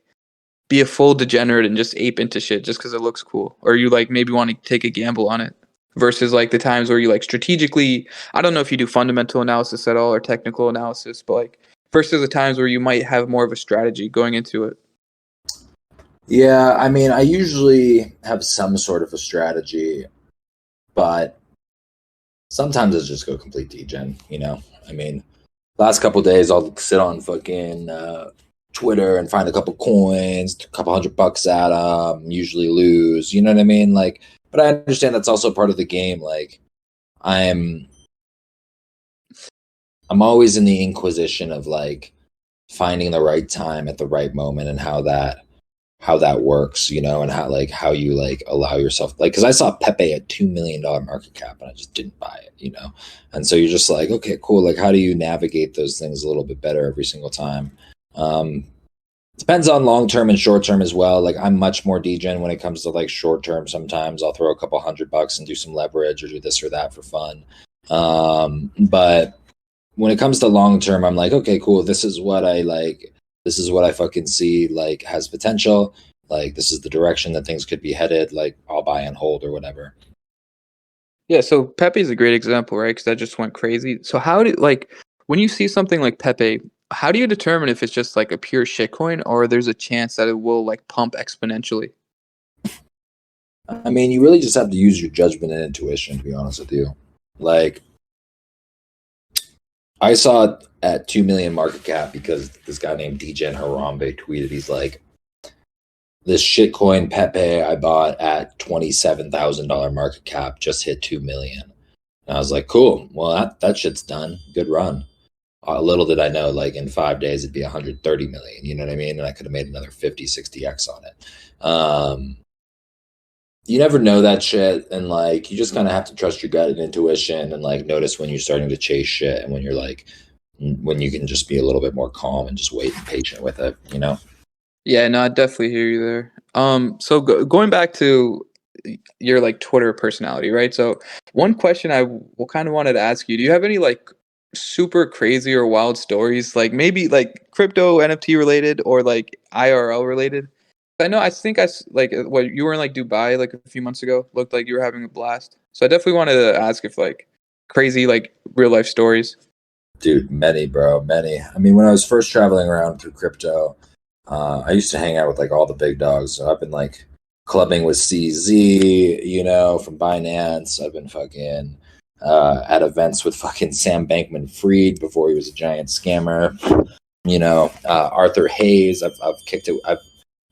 be a full degenerate and just ape into shit just because it looks cool, or you like maybe want to take a gamble on it versus like the times where you like strategically, I don't know if you do fundamental analysis at all or technical analysis, but like versus the times where you might have more of a strategy going into it? Yeah, I mean, I usually have some sort of a strategy, but sometimes I just go complete degen, you know? I mean, last couple of days I'll sit on fucking Twitter and find a couple coins, a couple $100 at them, usually lose, you know what I mean? Like, but I understand that's also part of the game. Like, I'm always in the inquisition of like finding the right time at the right moment and how how that works, you know, and how you like allow yourself, like, because I saw Pepe at $2 million market cap and I just didn't buy it, you know. And so you're just like, okay, cool, like how do you navigate those things a little bit better every single time? Depends on long term and short term as well. Like I'm much more degen when it comes to like short term. Sometimes I'll throw a couple $100 and do some leverage or do this or that for fun. But when it comes to long term, I'm like, okay, cool, this is what I like. This is what I fucking see like has potential. Like this is the direction that things could be headed. Like I'll buy and hold or whatever. Yeah, so Pepe is a great example, right? Because that just went crazy. So how do like when you see something like Pepe, how do you determine if it's just like a pure shitcoin or there's a chance that it will like pump exponentially? I mean, you really just have to use your judgment and intuition, to be honest with you. Like I saw it at 2 million market cap because this guy named Degen Harambe tweeted, he's like, this shitcoin Pepe I bought at $27,000 market cap just hit 2 million. And I was like, cool. Well, that shit's done. Good run. Little did I know, like in 5 days, it'd be 130 million. You know what I mean? And I could have made another 50, 60x on it. You never know that shit. And like, you just kind of have to trust your gut and intuition and like notice when you're starting to chase shit and when you're like, when you can just be a little bit more calm and just wait and patient with it, you know? Yeah, no, I definitely hear you there. So going back to your like Twitter personality, right? So one question I kind of wanted to ask you: do you have any like super crazy or wild stories, like maybe like crypto, NFT related, or like IRL related? I think like what you were in like Dubai like a few months ago. Looked like you were having a blast. So I definitely wanted to ask if like crazy like real life stories. Dude, many, bro, many. I mean, when I was first traveling around through crypto, I used to hang out with like all the big dogs. So I've been like clubbing with CZ, you know, from Binance. I've been fucking at events with fucking Sam Bankman-Fried before he was a giant scammer. You know, Arthur Hayes. I've kicked it. I've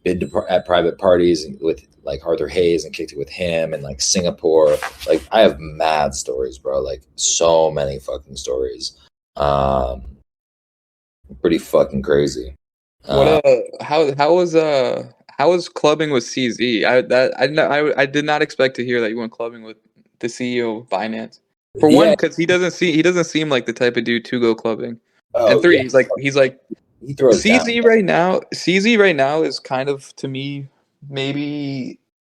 been at private parties with like Arthur Hayes and kicked it with him and like Singapore. Like I have mad stories, bro. Like so many fucking stories. Pretty fucking crazy. What how was clubbing with CZ? I did not expect to hear that you went clubbing with the CEO of Binance. For one, Yeah. because he doesn't seem like the type of dude to go clubbing. And Oh three, yeah. he's like He throws down. CZ right now is kind of to me maybe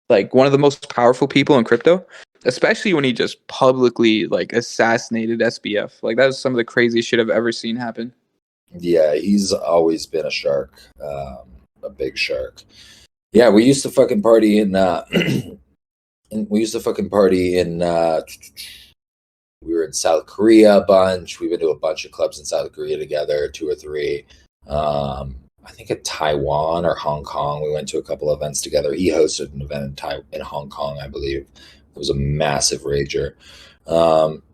like one of the most powerful people in crypto, especially when he just publicly like assassinated SBF. Like that was some of the craziest shit I've ever seen happen. Yeah, he's always been a shark, a big shark. Yeah, we used to fucking party in. We used to fucking party in. We were in South Korea a bunch. We've been to a bunch of clubs in South Korea together, two or three. I think at Taiwan or Hong Kong, we went to a couple events together. He hosted an event in Hong Kong, I believe. It was a massive rager.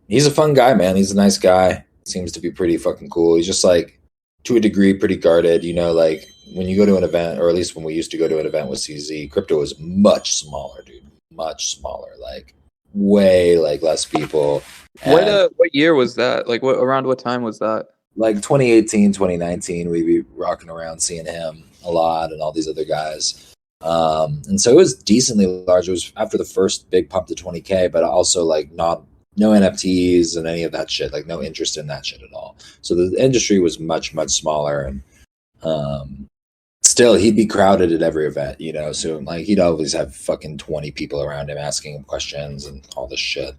He's a fun guy, man. He's a nice guy. Seems to be pretty fucking cool. He's just like, to a degree, pretty guarded. You know, like when you go to an event, or at least when we used to go to an event with CZ, crypto was much smaller, dude. Much smaller. Like way like less people. What year was that? Like what around what time was that? Like 2018, 2019, we'd be rocking around seeing him a lot and all these other guys. And so it was decently large. It was after the first big pump to 20K, but also like no NFTs and any of that shit, like no interest in that shit at all. So the industry was much, much smaller. And still, he'd be crowded at every event, you know? So like he'd always have fucking 20 people around him asking him questions and all this shit.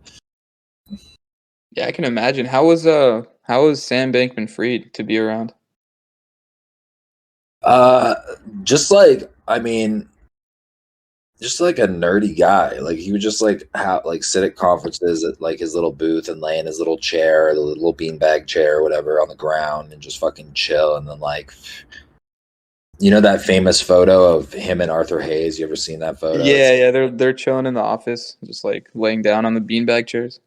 Yeah, I can imagine. How was Sam Bankman-Fried to be around? Just like, I mean, just like a nerdy guy. Like he would just like sit at conferences at like his little booth and lay in his little chair, the little beanbag chair or whatever on the ground and just fucking chill. And then like, you know, that famous photo of him and Arthur Hayes. You ever seen that photo? Yeah, they're chilling in the office, just like laying down on the beanbag chairs.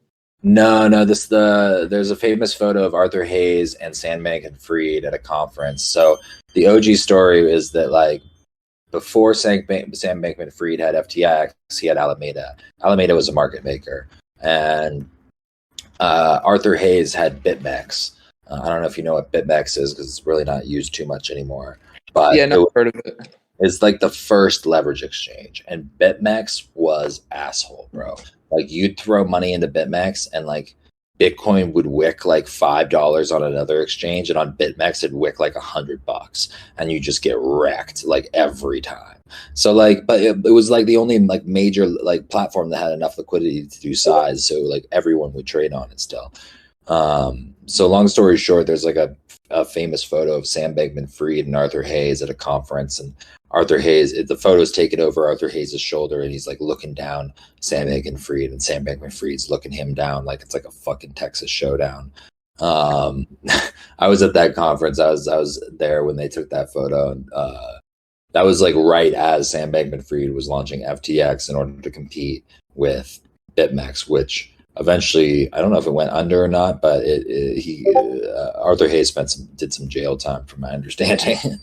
No, there's a famous photo of Arthur Hayes and Sam Bankman-Fried at a conference. So the OG story is that like before Sam Bankman-Fried had FTX, he had Alameda. Alameda was a market maker, and Arthur Hayes had BitMex. I don't know if you know what BitMex is because it's really not used too much anymore. But Yeah, never heard of it. It's like the first leverage exchange, and BitMex was asshole, bro. Like you'd throw money into BitMex, and like Bitcoin would wick like $5 on another exchange, and on BitMex it'd wick like $100, and you just get wrecked like every time. So like, but it was like the only like major like platform that had enough liquidity to do size, so like everyone would trade on it still. So long story short, there's like a famous photo of Sam Bankman-Fried and Arthur Hayes at a conference, and Arthur Hayes, the photo's taken over Arthur Hayes' shoulder, and he's like looking down Sam Bankman-Fried, and Sam Bankman-Fried's looking him down like it's like a fucking Texas showdown. I was at that conference. I was there when they took that photo, and that was like right as Sam Bankman-Fried was launching FTX in order to compete with BitMex, which eventually, I don't know if it went under or not, but Arthur Hayes did some jail time, from my understanding.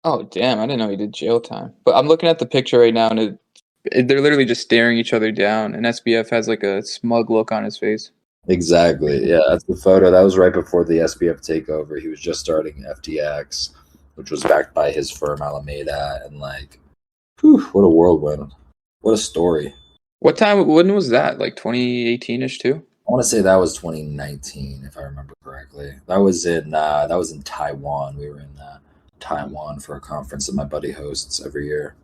Oh damn! I didn't know he did jail time. But I'm looking at the picture right now, and they're literally just staring each other down. And SBF has like a smug look on his face. Exactly. Yeah, that's the photo. That was right before the SBF takeover. He was just starting FTX, which was backed by his firm Alameda, and like, whew, what a whirlwind! What a story. What time? When was that? Like 2018ish too. I want to say that was 2019, if I remember correctly. That was in Taiwan. We were in Taiwan for a conference that my buddy hosts every year.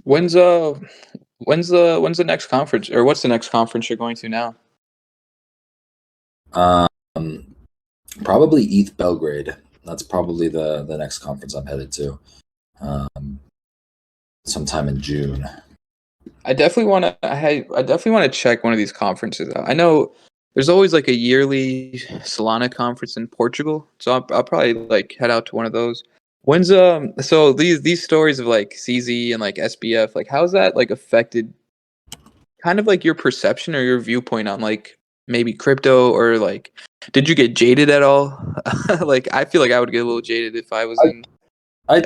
When's the next conference, or what's the next conference you're going to now? Probably ETH Belgrade. That's probably the next conference I'm headed to. Sometime in June. I definitely want to check one of these conferences out. I know there's always like a yearly Solana conference in Portugal, so I'll probably like head out to one of those. When's so these stories of like CZ and like SBF, like how's that like affected kind of like your perception or your viewpoint on like maybe crypto, or like did you get jaded at all? Like I feel like I would get a little jaded if I was in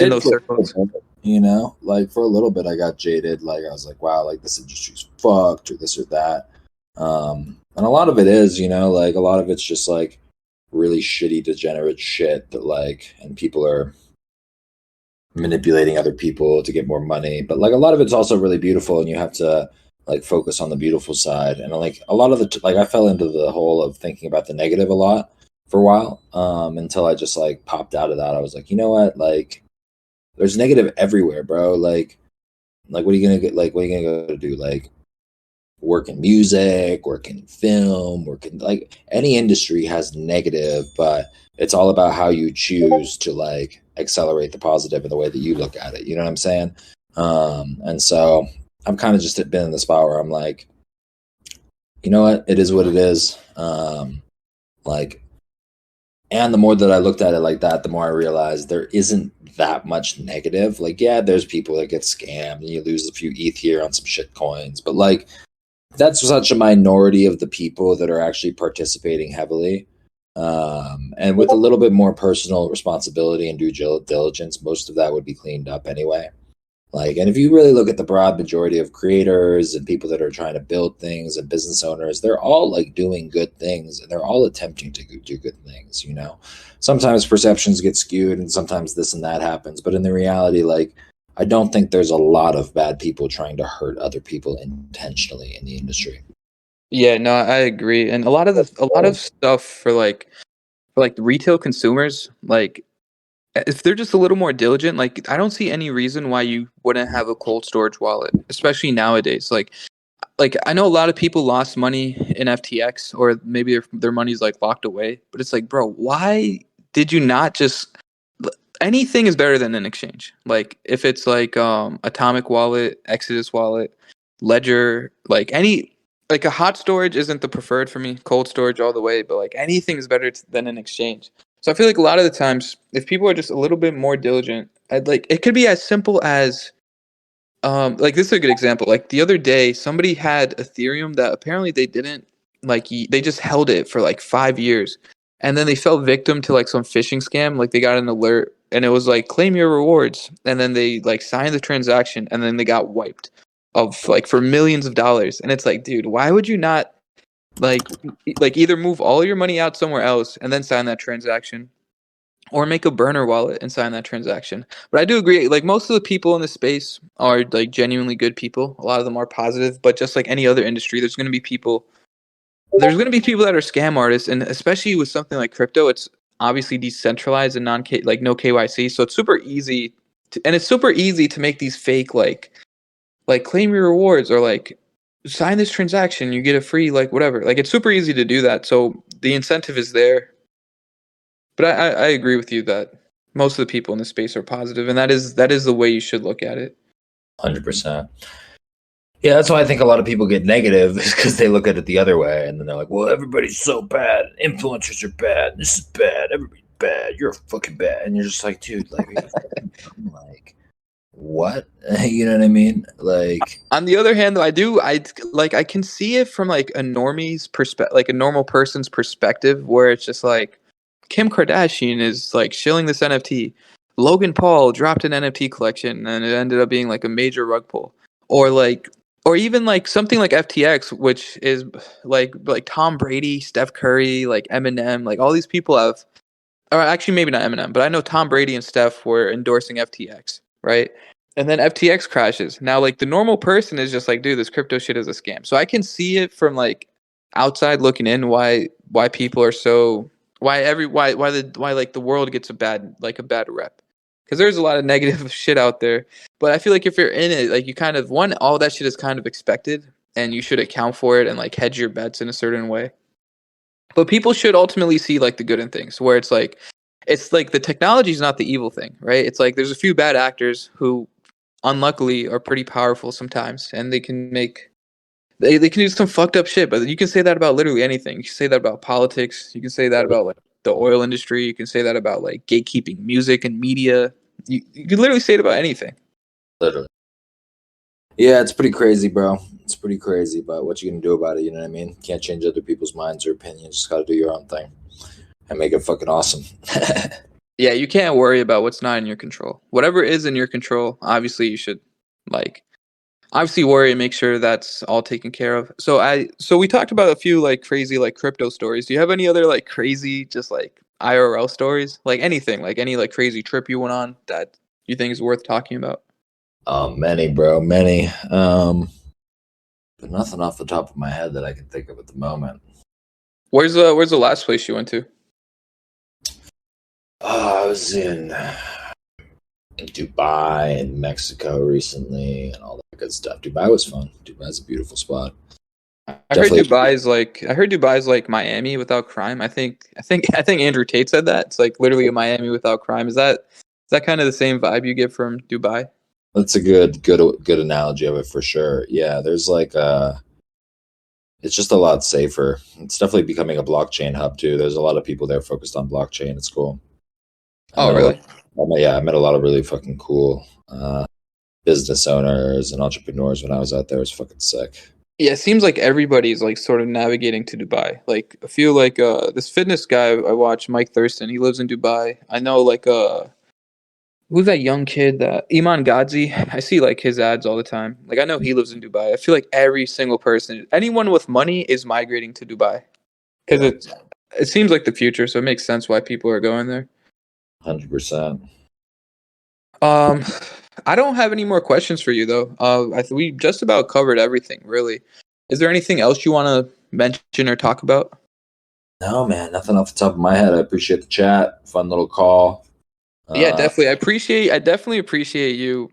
those circles. You know, like for a little bit I got jaded. Like I was like, wow, like this industry's fucked, or this or that. And a lot of it is, you know, like a lot of it's just like really shitty, degenerate shit that like, and people are manipulating other people to get more money. But like a lot of it's also really beautiful, and you have to like focus on the beautiful side. And like a lot of like I fell into the hole of thinking about the negative a lot for a while, until I just like popped out of that. I was like, you know what, like there's negative everywhere, bro. Like what are you gonna get? Like what are you gonna go do? Like work in music, work in film, work in like any industry has negative, but it's all about how you choose to like accelerate the positive in the way that you look at it. You know what I'm saying? And so I'm kind of just been in the spot where I'm like, you know what? It is what it is. Like, and the more that I looked at it like that, the more I realized there isn't that much negative. Like, yeah, there's people that get scammed and you lose a few ETH here on some shit coins, but like, that's such a minority of the people that are actually participating heavily. And with a little bit more personal responsibility and due diligence, most of that would be cleaned up anyway. Like, and if you really look at the broad majority of creators and people that are trying to build things and business owners, they're all like doing good things, and they're all attempting to do good things, you know. Sometimes perceptions get skewed and sometimes this and that happens, but in the reality, like, I don't think there's a lot of bad people trying to hurt other people intentionally in the industry. Yeah, no, I agree. And a lot of stuff for like the retail consumers, like if they're just a little more diligent, like I don't see any reason why you wouldn't have a cold storage wallet, especially nowadays. Like I know a lot of people lost money in FTX, or maybe their money's like locked away, but it's like, bro, why did you not just anything is better than an exchange. Like if it's like Atomic Wallet, Exodus Wallet, Ledger, like a hot storage isn't the preferred for me, cold storage all the way, but like anything is better than an exchange. So I feel like a lot of the times, if people are just a little bit more diligent, it could be as simple as like this is a good example. Like the other day, somebody had Ethereum that apparently they didn't they just held it for like 5 years, and then they fell victim to like some phishing scam. Like they got an alert, and it was like claim your rewards, and then they like signed the transaction, and then they got wiped of like for millions of dollars. And it's like, dude, why would you not like either move all your money out somewhere else and then sign that transaction, or make a burner wallet and sign that transaction. But I do agree, like most of the people in the space are like genuinely good people. A lot of them are positive, but just like any other industry, there's going to be people that are scam artists, and especially with something like crypto, it's obviously decentralized and like no KYC, so it's super easy to make these fake like claim your rewards or like sign this transaction, you get a free like whatever. Like it's super easy to do that, so the incentive is there. But I agree with you that most of the people in the space are positive, and that is the way you should look at it. 100%. Yeah, that's why I think a lot of people get negative, is because they look at it the other way, and then they're like, "Well, everybody's so bad. Influencers are bad. This is bad. Everybody's bad. You're fucking bad." And you're just like, dude, like, I'm like, what? You know what I mean? Like, on the other hand, though, I can see it from like a normie's perspective, like a normal person's perspective, where it's just like Kim Kardashian is like shilling this NFT. Logan Paul dropped an NFT collection, and it ended up being like a major rug pull, or even like something like FTX, which is like Tom Brady, Steph Curry, like Eminem, like all these people have, or actually maybe not Eminem, but I know Tom Brady and Steph were endorsing FTX, right? And then FTX crashes. Now, like the normal person is just like, dude, this crypto shit is a scam. So I can see it from like outside looking in why people are so why like the world gets a bad rep, because there's a lot of negative shit out there. But I feel like if you're in it, like you kind of all that shit is kind of expected, and you should account for it and like hedge your bets in a certain way. But people should ultimately see like the good in things, where it's like the technology is not the evil thing, right? It's like there's a few bad actors who unluckily are pretty powerful sometimes, and they can do some fucked up shit. But you can say that about literally anything. You can say that about politics. You can say that about like the oil industry. You can say that about like gatekeeping music and media. You can literally say it about anything. literally. Yeah, it's pretty crazy, bro. It's pretty crazy, but what you gonna do about it? You know what I mean? Can't change other people's minds or opinions. Just gotta do your own thing and make it fucking awesome. Yeah, you can't worry about what's not in your control. Whatever is in your control, obviously you should like obviously worry and make sure that's all taken care of. So we talked about a few like crazy like crypto stories. Do you have any other like crazy just like IRL stories? Like anything, like any like crazy trip you went on that you think is worth talking about? Many, bro, many. But nothing off the top of my head that I can think of at the moment. Where's the last place you went to? I was in Dubai and Mexico recently and all that good stuff. Dubai was fun. Dubai's a beautiful spot. I heard Dubai's like Miami without crime. I think Andrew Tate said that. It's like literally a Miami without crime. Is that kind of the same vibe you get from Dubai? That's a good analogy of it for sure. Yeah, there's like it's just a lot safer. It's definitely becoming a blockchain hub too. There's a lot of people there focused on blockchain. It's cool. Oh, really? I met a lot of really fucking cool business owners and entrepreneurs when I was out there. It was fucking sick. Yeah, it seems like everybody's like sort of navigating to Dubai. Like I feel like this fitness guy I watch, Mike Thurston, he lives in Dubai. I know like who's that young kid that Iman Ghazi? I see like his ads all the time. Like I know he lives in Dubai. I feel like every single person, anyone with money is migrating to Dubai, because it seems like the future, so it makes sense why people are going there. 100%. I don't have any more questions for you though. We just about covered everything, really. Is there anything else you want to mention or talk about? No, man, nothing off the top of my head. I appreciate the chat. Fun little call. Yeah, definitely. I definitely appreciate you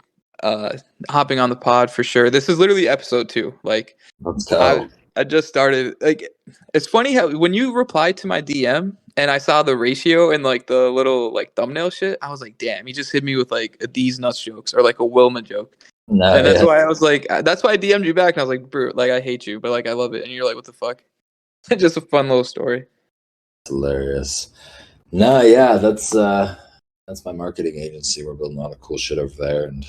hopping on the pod for sure. This is literally episode 2. Like Let's go. I just started. Like it's funny how when you replied to my DM and I saw the ratio and like the little like thumbnail shit, I was like, damn, he just hit me with like a D's nuts jokes or like a Wilma joke. No, And that's why I was like, that's why I DM'd you back and I was like, bro, like I hate you, but like I love it. And you're like, what the fuck? Just a fun little story. Hilarious. No, yeah, that's my marketing agency. We're building a lot of cool shit over there and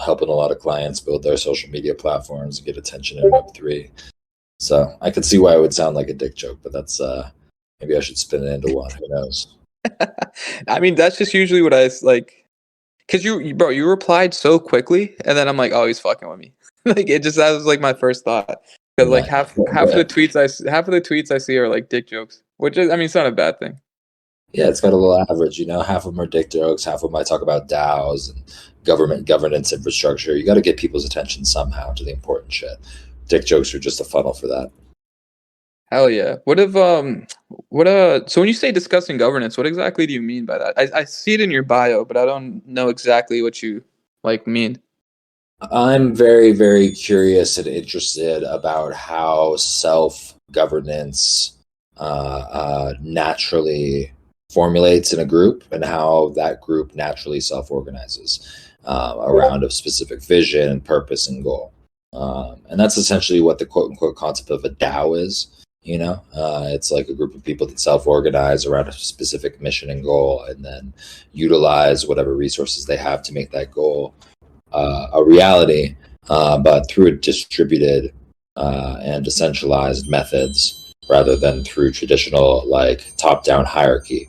helping a lot of clients build their social media platforms and get attention in Web3. So I could see why it would sound like a dick joke, but that's maybe I should spin it into one. Who knows? I mean, that's just usually what I like. Cause you replied so quickly, and then I'm like, oh, he's fucking with me. Like that was like my first thought. Cause like half of the tweets I see are like dick jokes, which is, I mean, it's not a bad thing. Yeah, it's got a little average. Half of them are dick jokes, half of them I talk about DAOs and government governance infrastructure. You got to get people's attention somehow to the important shit. Dick jokes are just a funnel for that. Hell yeah. So when you say discussing governance, what exactly do you mean by that? I see it in your bio, but I don't know exactly what you mean. I'm very, very curious and interested about how self-governance naturally formulates in a group and how that group naturally self-organizes around a specific vision, purpose, and goal. And that's essentially what the quote-unquote concept of a DAO is. It's like a group of people that self-organize around a specific mission and goal and then utilize whatever resources they have to make that goal a reality, but through a distributed and decentralized methods rather than through traditional top-down hierarchy.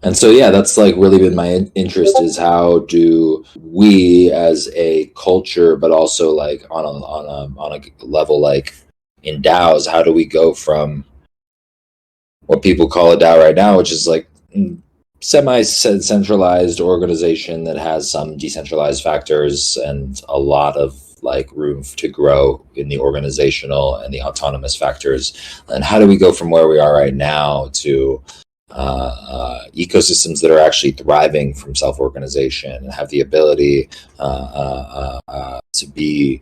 And so, yeah, that's really been my interest, is how do we as a culture, but also on a level in DAOs, how do we go from what people call a DAO right now, which is semi-centralized organization that has some decentralized factors and a lot of room to grow in the organizational and the autonomous factors, and how do we go from where we are right now to ecosystems that are actually thriving from self-organization and have the ability to be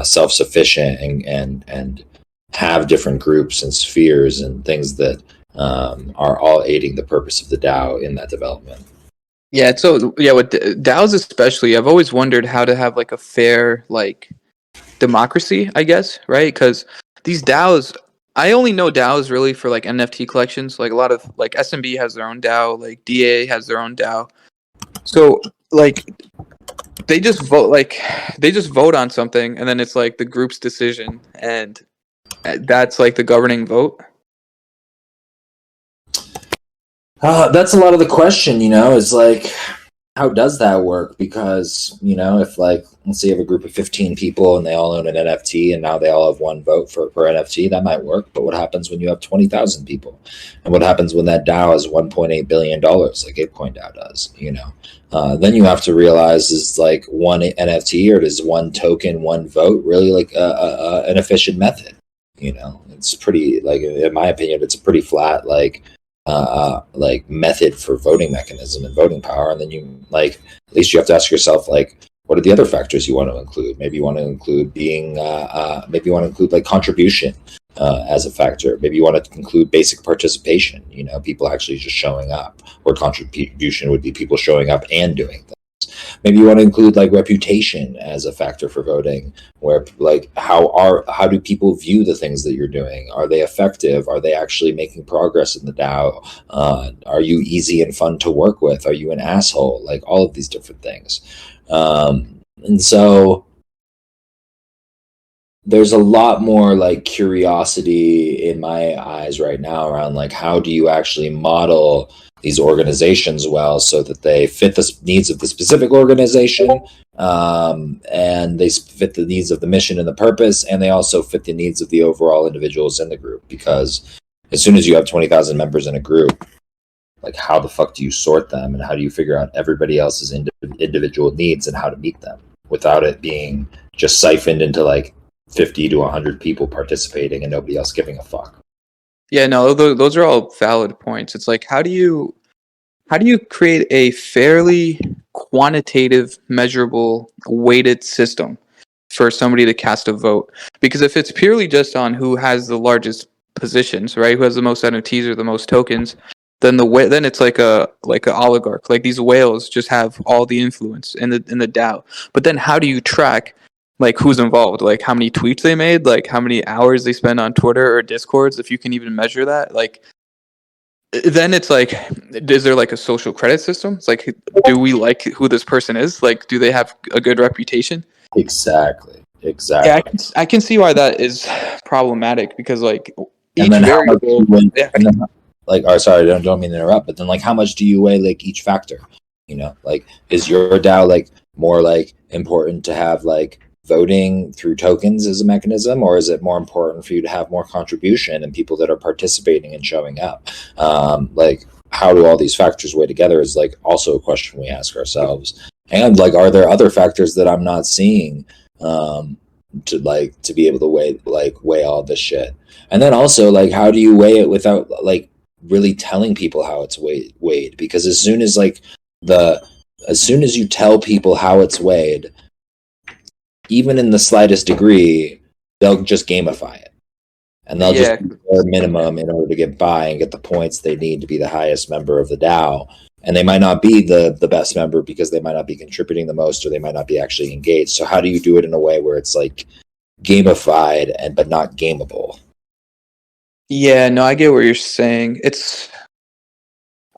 self-sufficient and have different groups and spheres and things that are all aiding the purpose of the DAO in that development. Yeah, with DAOs especially, I've always wondered how to have a fair democracy, I guess, right? Because these DAOs, I only know DAOs really for NFT collections. A lot of SMB has their own DAO, DA has their own DAO. So they just vote on something, and then it's the group's decision, and that's the governing vote. That's a lot of the question, is how does that work? Because, if let's say you have a group of 15 people and they all own an NFT and now they all have one vote per NFT, that might work. But what happens when you have 20,000 people? And what happens when that DAO is $1.8 billion like ApeCoin DAO does, then you have to realize, is one NFT or does one token, one vote really an efficient method? It's pretty, in my opinion, it's a pretty flat, method for voting mechanism and voting power. And then you at least you have to ask yourself, what are the other factors you want to include? Maybe you want to include maybe you want to include contribution as a factor. Maybe you want to include basic participation, people actually just showing up, or contribution would be people showing up and doing things. Maybe you want to include reputation as a factor for voting, where how do people view the things that you're doing? Are they effective? Are they actually making progress in the DAO? Are you easy and fun to work with? Are you an asshole? All of these different things. And so there's a lot more curiosity in my eyes right now around how do you actually model these organizations well so that they fit the needs of the specific organization, and they fit the needs of the mission and the purpose, and they also fit the needs of the overall individuals in the group. Because as soon as you have 20,000 members in a group, how the fuck do you sort them, and how do you figure out everybody else's individual needs and how to meet them without it being just siphoned into 50 to 100 people participating and nobody else giving a fuck? Yeah, no, those are all valid points. It's how do you create a fairly quantitative, measurable, weighted system for somebody to cast a vote? Because if it's purely just on who has the largest positions, right, who has the most NFTs or the most tokens, then then it's like an oligarch. These whales just have all the influence in the DAO. But then how do you track who's involved, how many tweets they made, how many hours they spend on Twitter or Discords, if you can even measure that? Then it's is there a social credit system? It's do we like who this person is? Do they have a good reputation? Exactly. Yeah, I can see why that is problematic, because and then variable, sorry, don't mean to interrupt, but then how much do you weigh each factor? Is your DAO more important to have voting through tokens as a mechanism, or is it more important for you to have more contribution and people that are participating and showing up? Like, how do all these factors weigh together is like also a question we ask ourselves. And like, are there other factors that I'm not seeing to be able to weigh all this shit? And then also, like, how do you weigh it without like really telling people how it's weighed? Because as soon as you tell people how it's weighed, even in the slightest degree, they'll just gamify it. And they'll just do their minimum in order to get by and get the points they need to be the highest member of the DAO. And they might not be the best member because they might not be contributing the most, or they might not be actually engaged. So how do you do it in a way where it's like gamified but not gameable? Yeah, no, I get what you're saying.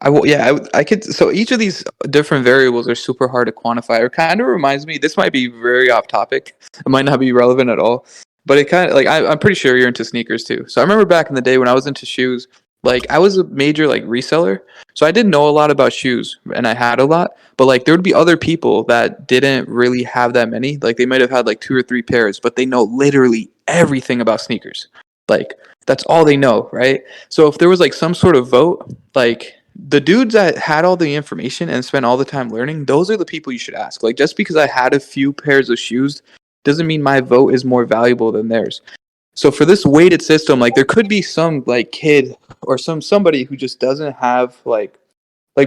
I could. So each of these different variables are super hard to quantify. It kind of reminds me. This might be very off topic. It might not be relevant at all. But it kind of like I'm pretty sure you're into sneakers too. So I remember back in the day when I was into shoes. Like I was a major like reseller, so I didn't know a lot about shoes, and I had a lot. But like there would be other people that didn't really have that many. Like they might have had like 2 or 3 pairs, but they know literally everything about sneakers. Like that's all they know, right? So if there was like some sort of vote, like the dudes that had all the information and spent all the time learning, those are the people you should ask. Like just because I had a few pairs of shoes doesn't mean my vote is more valuable than theirs. So for this weighted system, like there could be some like kid or somebody who just doesn't have like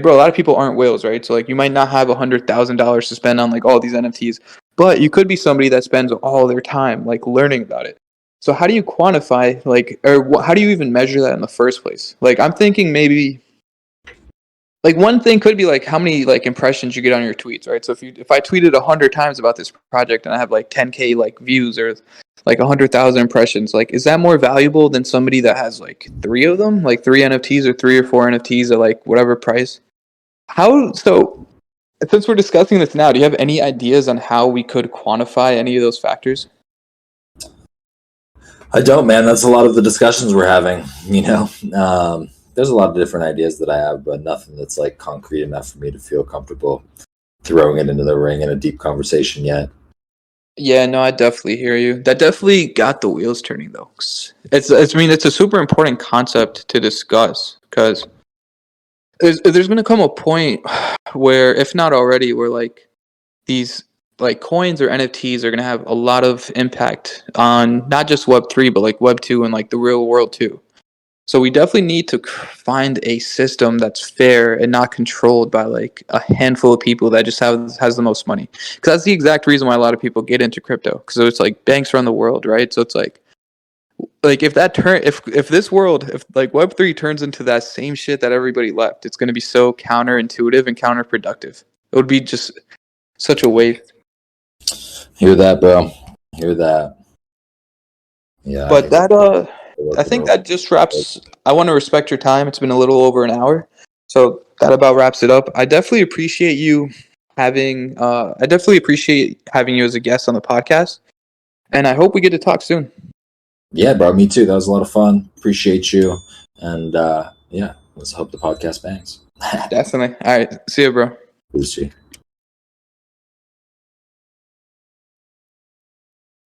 bro, a lot of people aren't whales, right? So like you might not have $100,000 to spend on like all these NFTs, but you could be somebody that spends all their time like learning about it. So how do you quantify like, or how do you even measure that in the first place? Like I'm thinking maybe like one thing could be like how many like impressions you get on your tweets, right? So if I tweeted 100 times about this project and I have like 10K like views or like 100,000 impressions, like is that more valuable than somebody that has like 3 of them, like 3 NFTs or 3 or 4 NFTs at like whatever price? So since we're discussing this now, do you have any ideas on how we could quantify any of those factors? I don't, man. That's a lot of the discussions we're having, you know. There's a lot of different ideas that I have, but nothing that's like concrete enough for me to feel comfortable throwing it into the ring in a deep conversation yet. Yeah, no, I definitely hear you. That definitely got the wheels turning, though. It's I mean, it's a super important concept to discuss because there's going to come a point where, if not already, where like these like coins or NFTs are going to have a lot of impact on not just Web3, but like Web2 and like the real world too. So we definitely need to find a system that's fair and not controlled by like a handful of people that just has the most money. Because that's the exact reason why a lot of people get into crypto. Because it's like banks run the world, right? So it's like if this world, if like Web3 turns into that same shit that everybody left, it's going to be so counterintuitive and counterproductive. It would be just such a waste. Hear that, bro? Hear that? Yeah. But I think that just wraps. I want to respect your time. It's been a little over an hour, so that about wraps it up. I definitely appreciate you having. I definitely appreciate having you as a guest on the podcast, and I hope we get to talk soon. Yeah, bro. Me too. That was a lot of fun. Appreciate you, and yeah, let's hope the podcast bangs. Definitely. All right. See you, bro. We'll see.